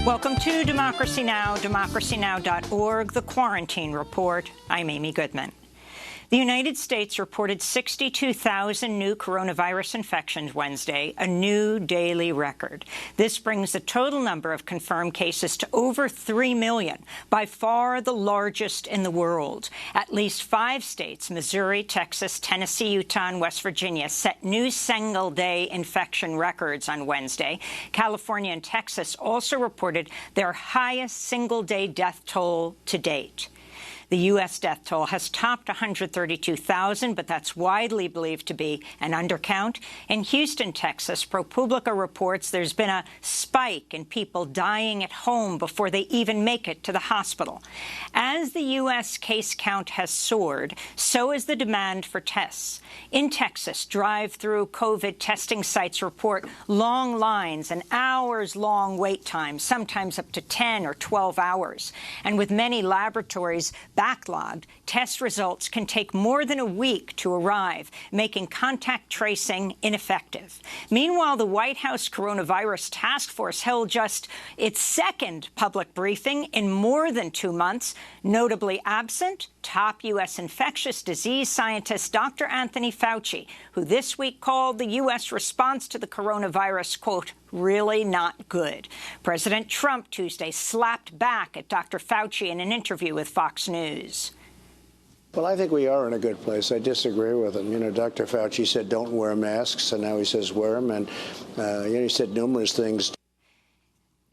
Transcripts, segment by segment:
Welcome to Democracy Now!, democracynow.org, The Quarantine Report. I'm Amy Goodman. The United States reported 62,000 new coronavirus infections Wednesday, a new daily record. This brings the total number of confirmed cases to over 3 million, by far the largest in the world. At least 5 states, Missouri, Texas, Tennessee, Utah, and West Virginia, set new single-day infection records on Wednesday. California and Texas also reported their highest single-day death toll to date. The U.S. death toll has topped 132,000, but that's widely believed to be an undercount. In Houston, Texas, ProPublica reports there's been a spike in people dying at home before they even make it to the hospital. As the U.S. case count has soared, so has the demand for tests. In Texas, drive-through COVID testing sites report long lines and hours-long wait times, sometimes up to 10 or 12 hours. And with many laboratories backlogged, test results can take more than a week to arrive, making contact tracing ineffective. Meanwhile, the White House Coronavirus Task Force held just its second public briefing in more than 2 months. Notably absent, top U.S. infectious disease scientist Dr. Anthony Fauci, who this week called the U.S. response to the coronavirus, quote, really not good. President Trump Tuesday slapped back at Dr. Fauci in an interview with Fox News. Well, I think we are in a good place. I disagree with him. You know, Dr. Fauci said don't wear masks, and now he says wear them. And he said numerous things.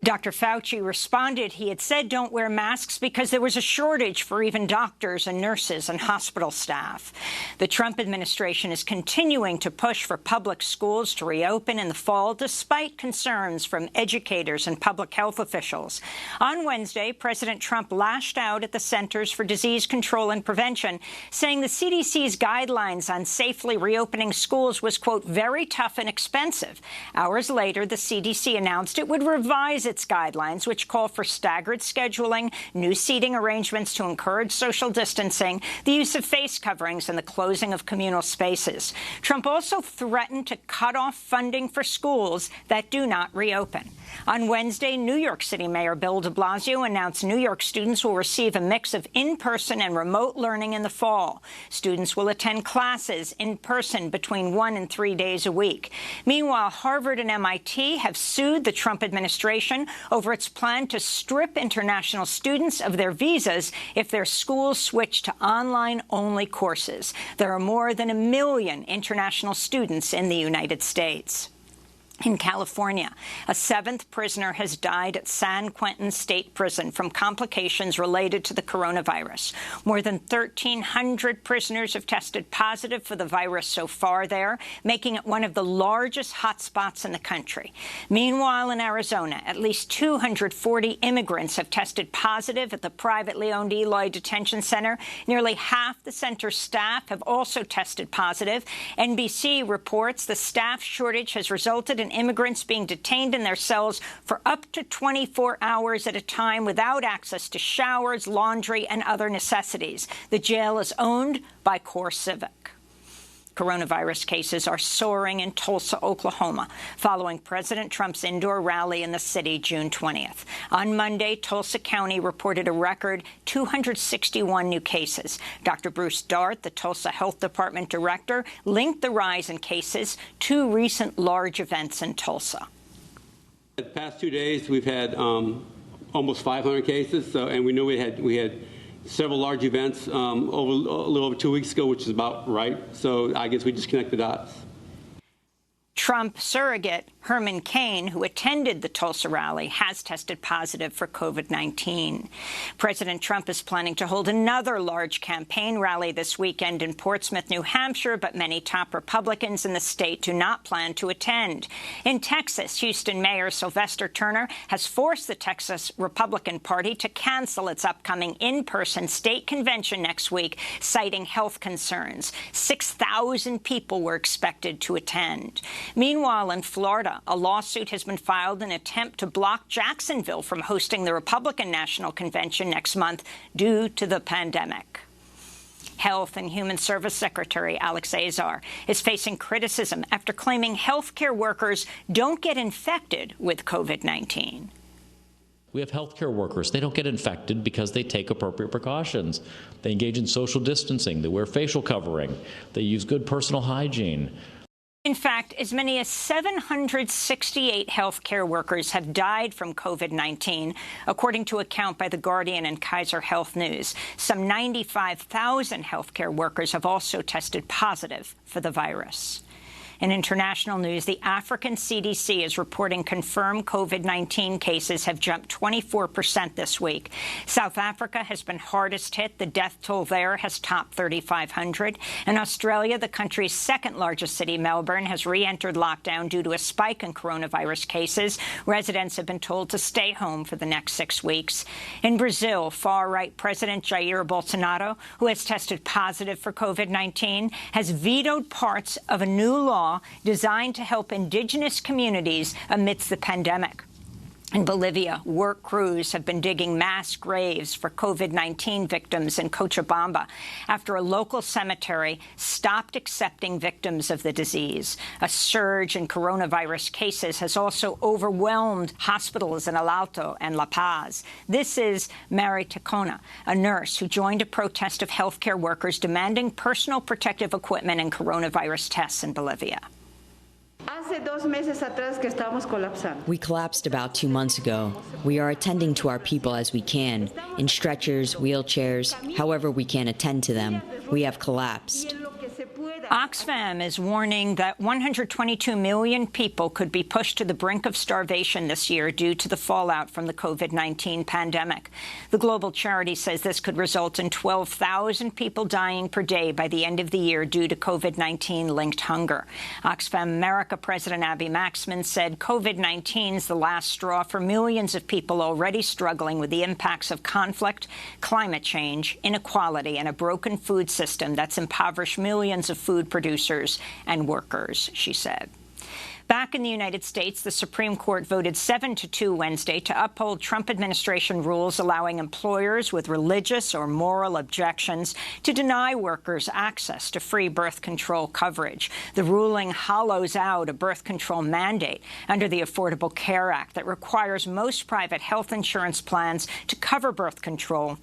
Dr. Fauci responded he had said don't wear masks because there was a shortage for even doctors and nurses and hospital staff. The Trump administration is continuing to push for public schools to reopen in the fall, despite concerns from educators and public health officials. On Wednesday, President Trump lashed out at the Centers for Disease Control and Prevention, saying the CDC's guidelines on safely reopening schools was, quote, very tough and expensive. Hours later, the CDC announced it would revise its guidelines, which call for staggered scheduling, new seating arrangements to encourage social distancing, the use of face coverings, and the closing of communal spaces. Trump also threatened to cut off funding for schools that do not reopen. On Wednesday, New York City Mayor Bill de Blasio announced New York students will receive a mix of in-person and remote learning in the fall. Students will attend classes in person between 1 and 3 days a week. Meanwhile, Harvard and MIT have sued the Trump administration over its plan to strip international students of their visas if their schools switch to online-only courses. There are more than 1 million international students in the United States. In California, a 7th prisoner has died at San Quentin State Prison from complications related to the coronavirus. More than 1,300 prisoners have tested positive for the virus so far there, making it one of the largest hotspots in the country. Meanwhile, in Arizona, at least 240 immigrants have tested positive at the privately owned Eloy Detention Center. Nearly half the center's staff have also tested positive. NBC reports the staff shortage has resulted in immigrants being detained in their cells for up to 24 hours at a time without access to showers, laundry, and other necessities. The jail is owned by CoreCivic. Coronavirus cases are soaring in Tulsa, Oklahoma, following President Trump's indoor rally in the city June 20th. On Monday, Tulsa County reported a record 261 new cases. Dr. Bruce Dart, the Tulsa Health Department director, linked the rise in cases to recent large events in Tulsa. The past 2 days, we've had almost 500 cases, and we knew we had several large events a little over 2 weeks ago, which is about right. So I guess we just connect the dots. Trump surrogate Herman Cain, who attended the Tulsa rally, has tested positive for COVID-19. President Trump is planning to hold another large campaign rally this weekend in Portsmouth, New Hampshire, but many top Republicans in the state do not plan to attend. In Texas, Houston Mayor Sylvester Turner has forced the Texas Republican Party to cancel its upcoming in-person state convention next week, citing health concerns. 6,000 people were expected to attend. Meanwhile, in Florida, a lawsuit has been filed in an attempt to block Jacksonville from hosting the Republican National Convention next month due to the pandemic. Health and Human Service Secretary Alex Azar is facing criticism after claiming health care workers don't get infected with COVID-19. We have healthcare workers. They don't get infected because they take appropriate precautions. They engage in social distancing. They wear facial covering. They use good personal hygiene. In fact, as many as 768 healthcare workers have died from COVID-19, according to a count by The Guardian and Kaiser Health News. Some 95,000 healthcare workers have also tested positive for the virus. In international news, the African CDC is reporting confirmed COVID-19 cases have jumped 24% this week. South Africa has been hardest hit. The death toll there has topped 3,500. In Australia, the country's second-largest city, Melbourne, has re-entered lockdown due to a spike in coronavirus cases. Residents have been told to stay home for the next 6 weeks. In Brazil, far-right President Jair Bolsonaro, who has tested positive for COVID-19, has vetoed parts of a new law designed to help indigenous communities amidst the pandemic. In Bolivia, work crews have been digging mass graves for COVID-19 victims in Cochabamba after a local cemetery stopped accepting victims of the disease. A surge in coronavirus cases has also overwhelmed hospitals in El Alto and La Paz. This is Mary Tacona, a nurse who joined a protest of healthcare workers demanding personal protective equipment and coronavirus tests in Bolivia. We collapsed about 2 months ago. We are attending to our people as we can, in stretchers, wheelchairs, however we can attend to them. We have collapsed. Oxfam is warning that 122 million people could be pushed to the brink of starvation this year due to the fallout from the COVID-19 pandemic. The global charity says this could result in 12,000 people dying per day by the end of the year due to COVID-19-linked hunger. Oxfam America President Abby Maxman said COVID-19 is the last straw for millions of people already struggling with the impacts of conflict, climate change, inequality, and a broken food system that's impoverished millions of food producers and workers, she said. Back in the United States, the Supreme Court voted 7-2 Wednesday to uphold Trump administration rules allowing employers with religious or moral objections to deny workers access to free birth control coverage. The ruling hollows out a birth control mandate under the Affordable Care Act that requires most private health insurance plans to cover birth control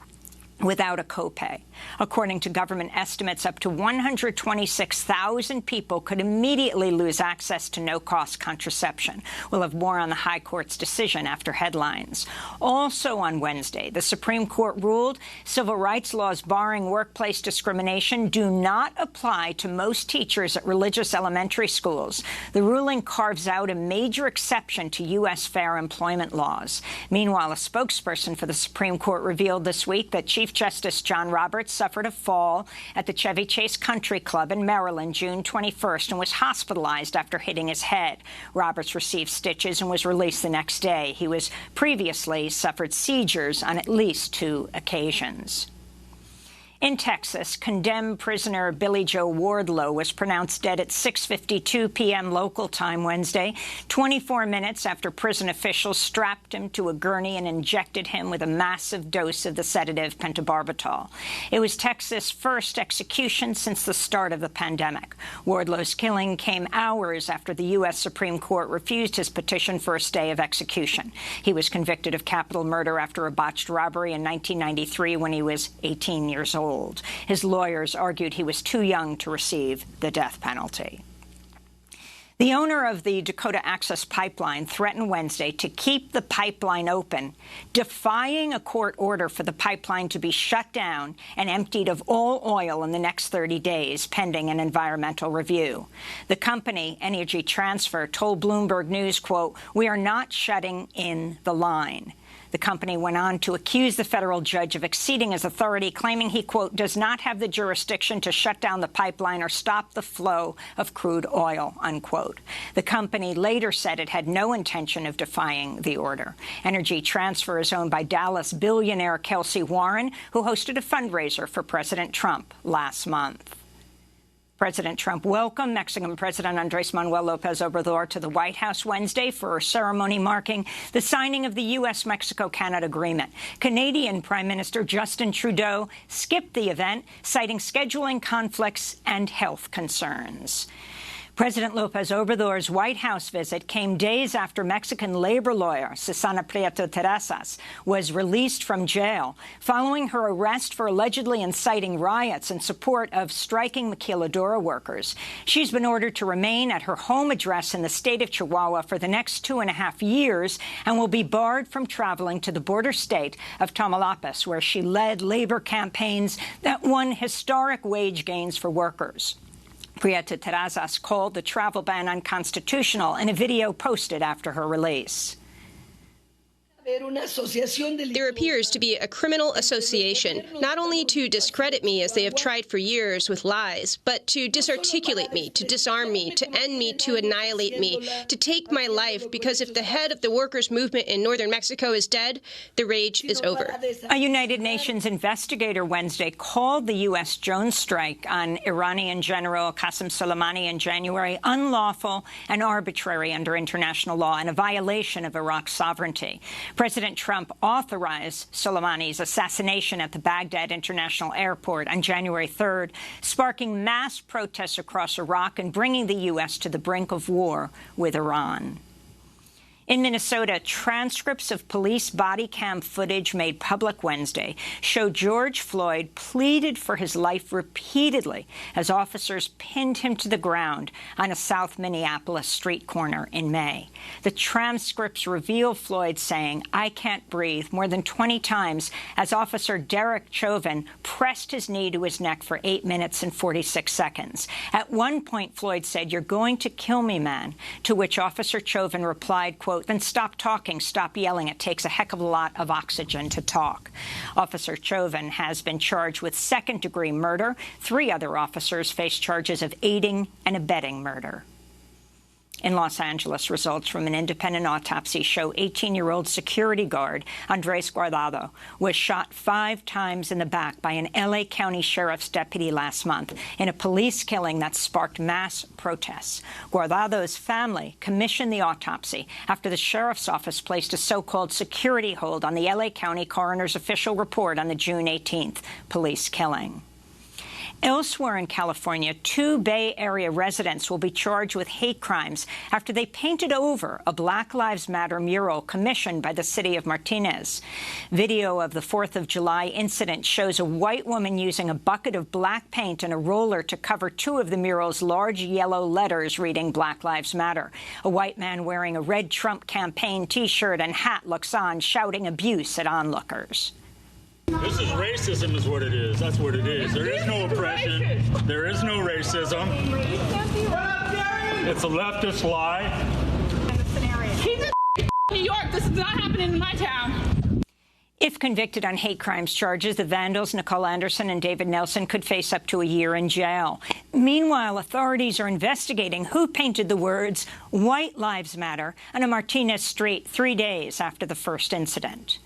without a copay. According to government estimates, up to 126,000 people could immediately lose access to no-cost contraception. We'll have more on the High Court's decision after headlines. Also on Wednesday, the Supreme Court ruled civil rights laws barring workplace discrimination do not apply to most teachers at religious elementary schools. The ruling carves out a major exception to U.S. fair employment laws. Meanwhile, a spokesperson for the Supreme Court revealed this week that Chief Justice John Roberts suffered a fall at the Chevy Chase Country Club in Maryland June 21st and was hospitalized after hitting his head. Roberts received stitches and was released the next day. He was previously suffered seizures on at least 2 occasions. In Texas, condemned prisoner Billy Joe Wardlow was pronounced dead at 6:52 p.m. local time Wednesday, 24 minutes after prison officials strapped him to a gurney and injected him with a massive dose of the sedative pentobarbital. It was Texas' first execution since the start of the pandemic. Wardlow's killing came hours after the U.S. Supreme Court refused his petition for a stay of execution. He was convicted of capital murder after a botched robbery in 1993 when he was 18 years old. His lawyers argued he was too young to receive the death penalty. The owner of the Dakota Access Pipeline threatened Wednesday to keep the pipeline open, defying a court order for the pipeline to be shut down and emptied of all oil in the next 30 days, pending an environmental review. The company, Energy Transfer, told Bloomberg News, quote, "We are not shutting in the line." The company went on to accuse the federal judge of exceeding his authority, claiming he, quote, "does not have the jurisdiction to shut down the pipeline or stop the flow of crude oil," unquote. The company later said it had no intention of defying the order. Energy Transfer is owned by Dallas billionaire Kelsey Warren, who hosted a fundraiser for President Trump last month. President Trump welcomed Mexican President Andrés Manuel López Obrador to the White House Wednesday for a ceremony marking the signing of the U.S.-Mexico-Canada agreement. Canadian Prime Minister Justin Trudeau skipped the event, citing scheduling conflicts and health concerns. President López Obrador's White House visit came days after Mexican labor lawyer Susana Prieto Terrazas was released from jail following her arrest for allegedly inciting riots in support of striking maquiladora workers. She's been ordered to remain at her home address in the state of Chihuahua for the next 2.5 years and will be barred from traveling to the border state of Tamaulipas, where she led labor campaigns that won historic wage gains for workers. Prieto Terrazas called the travel ban unconstitutional in a video posted after her release. There appears to be a criminal association, not only to discredit me as they have tried for years with lies, but to disarticulate me, to disarm me, to end me, to annihilate me, to take my life, because if the head of the workers' movement in northern Mexico is dead, the rage is over. A United Nations investigator Wednesday called the U.S. drone strike on Iranian General Qasem Soleimani in January unlawful and arbitrary under international law and a violation of Iraq's sovereignty. President Trump authorized Soleimani's assassination at the Baghdad International Airport on January 3rd, sparking mass protests across Iraq and bringing the U.S. to the brink of war with Iran. In Minnesota, transcripts of police body cam footage made public Wednesday show George Floyd pleaded for his life repeatedly as officers pinned him to the ground on a South Minneapolis street corner in May. The transcripts reveal Floyd saying, "I can't breathe," more than 20 times as Officer Derek Chauvin pressed his knee to his neck for 8 minutes and 46 seconds. At one point, Floyd said, "You're going to kill me, man," to which Officer Chauvin replied, quote, "Then stop talking, stop yelling. It takes a heck of a lot of oxygen to talk." Officer Chauvin has been charged with second-degree murder. 3 other officers face charges of aiding and abetting murder. In Los Angeles, results from an independent autopsy show 18-year-old security guard Andres Guardado was shot 5 times in the back by an L.A. County Sheriff's deputy last month in a police killing that sparked mass protests. Guardado's family commissioned the autopsy after the sheriff's office placed a so-called security hold on the L.A. County coroner's official report on the June 18th police killing. Elsewhere in California, 2 Bay Area residents will be charged with hate crimes after they painted over a Black Lives Matter mural commissioned by the city of Martinez. Video of the 4th of July incident shows a white woman using a bucket of black paint and a roller to cover 2 of the mural's large yellow letters reading Black Lives Matter. A white man wearing a red Trump campaign T-shirt and hat looks on, shouting abuse at onlookers. This is racism is what it is. That's what it is. There is no oppression. There is no racism. It's a leftist lie. He's in New York. This is not happening in my town. If convicted on hate crimes charges, the vandals Nicole Anderson and David Nelson could face up to a year in jail. Meanwhile, authorities are investigating who painted the words "White Lives Matter" on a Martinez street 3 days after the first incident.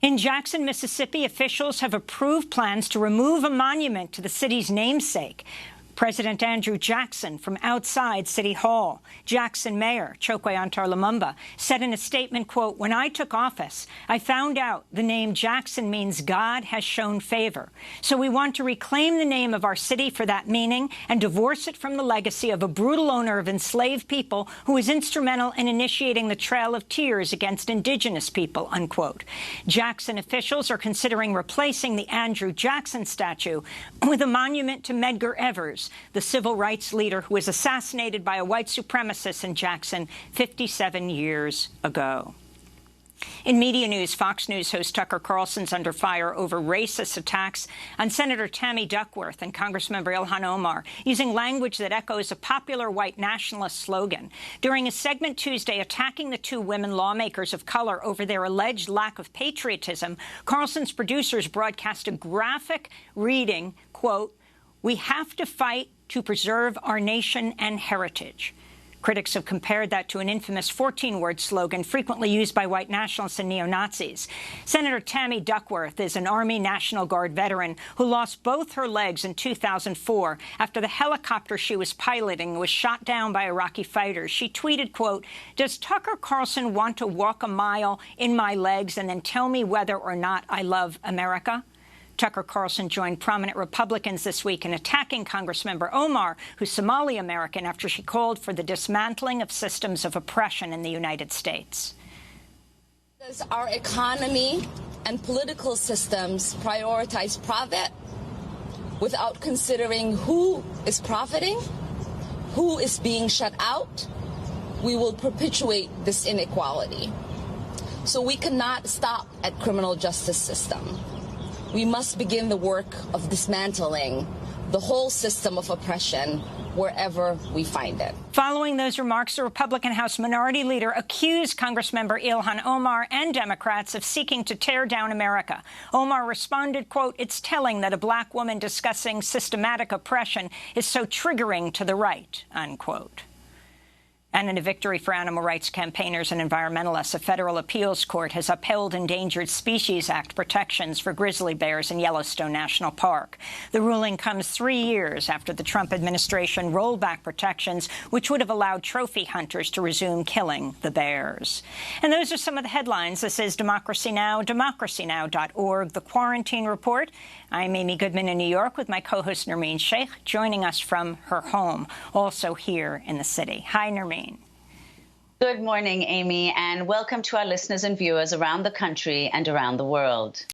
In Jackson, Mississippi, officials have approved plans to remove a monument to the city's namesake, President Andrew Jackson, from outside City Hall. Jackson Mayor Chokwe Antar Lumumba said in a statement, quote, "When I took office, I found out the name Jackson means God has shown favor. So we want to reclaim the name of our city for that meaning and divorce it from the legacy of a brutal owner of enslaved people who was instrumental in initiating the Trail of Tears against indigenous people," unquote. Jackson officials are considering replacing the Andrew Jackson statue with a monument to Medgar Evers, the civil rights leader who was assassinated by a white supremacist in Jackson 57 years ago. In media news, Fox News host Tucker Carlson's under fire over racist attacks on Senator Tammy Duckworth and Congressmember Ilhan Omar, using language that echoes a popular white nationalist slogan. During a segment Tuesday attacking the 2 women lawmakers of color over their alleged lack of patriotism, Carlson's producers broadcast a graphic reading, quote, "We have to fight to preserve our nation and heritage." Critics have compared that to an infamous 14-word slogan frequently used by white nationalists and neo-Nazis. Senator Tammy Duckworth is an Army National Guard veteran who lost both her legs in 2004 after the helicopter she was piloting was shot down by Iraqi fighters. She tweeted, quote, "Does Tucker Carlson want to walk a mile in my legs and then tell me whether or not I love America?" Tucker Carlson joined prominent Republicans this week in attacking Congressmember Omar, who's Somali-American, after she called for the dismantling of systems of oppression in the United States. Does our economy and political systems prioritize profit without considering who is profiting, who is being shut out? We will perpetuate this inequality. So we cannot stop at criminal justice system. We must begin the work of dismantling the whole system of oppression wherever we find it. Following those remarks, the Republican House Minority Leader accused Congressmember Ilhan Omar and Democrats of seeking to tear down America. Omar responded, quote, "It's telling that a black woman discussing systematic oppression is so triggering to the right," unquote. And in a victory for animal rights campaigners and environmentalists, a federal appeals court has upheld Endangered Species Act protections for grizzly bears in Yellowstone National Park. The ruling comes 3 years after the Trump administration rolled back protections, which would have allowed trophy hunters to resume killing the bears. And those are some of the headlines. This is Democracy Now!, democracynow.org, The Quarantine Report. I'm Amy Goodman in New York with my co-host Nermeen Sheikh, joining us from her home, also here in the city. Hi, Nermeen. Good morning, Amy, and welcome to our listeners and viewers around the country and around the world.